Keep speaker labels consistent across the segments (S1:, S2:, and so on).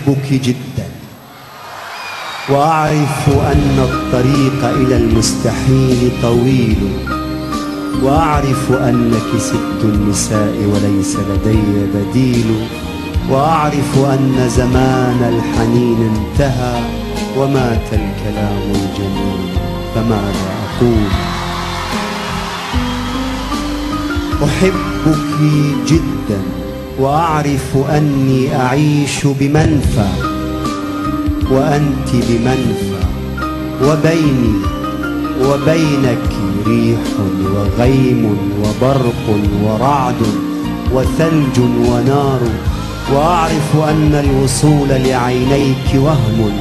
S1: أحبك جدا، وأعرف أن الطريق إلى المستحيل طويل، وأعرف أنك ست النساء وليس لدي بديل، وأعرف أن زمان الحنين انتهى ومات الكلام الجميل، فماذا أقول؟ أحبك جدا، وأعرف أني أعيش بمنفى وأنت بمنفى، وبيني وبينك ريح وغيم وبرق ورعد وثلج ونار، وأعرف أن الوصول لعينيك وهم،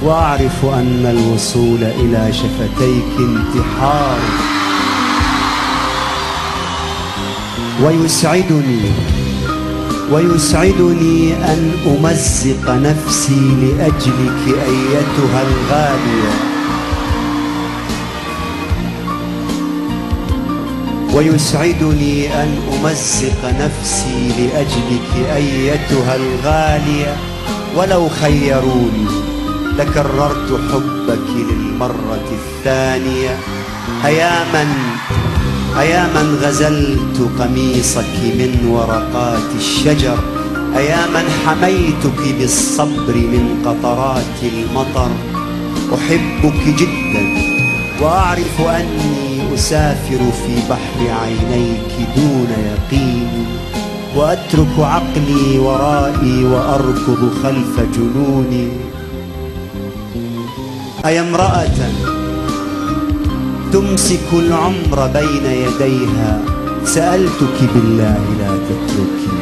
S1: وأعرف أن الوصول إلى شفتيك انتحار. ويسعدني أن أمزق نفسي لأجلك أيتها الغالية، ويسعدني أن أمزق نفسي لأجلك أيتها الغالية، ولو خيروني لكررت حبك للمرة الثانية. أياما غزلت قميصك من ورقات الشجر، أياما حميتك بالصبر من قطرات المطر. أحبك جدا، وأعرف أني أسافر في بحر عينيك دون يقين، وأترك عقلي ورائي وأركض خلف جنوني. أي امرأة تمسك العمر بين يديها، سألتك بالله لا تتركي.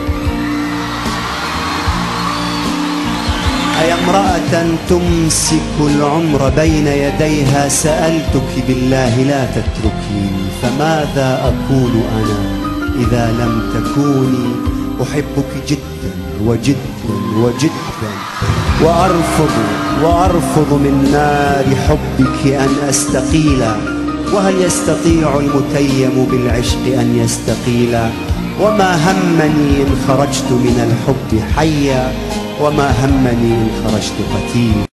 S1: أي امرأة تمسك العمر بين يديها، سألتك بالله لا تتركيني، فماذا أكون أنا إذا لم تكوني؟ أحبك جدا وجدا وجدا، وأرفض من نار حبك أن أستقيل، وهل يستطيع المتيم بالعشق أن يستقيل؟ وما همني إن خرجت من الحب حيا، وما همني إن خرجت قتيلا.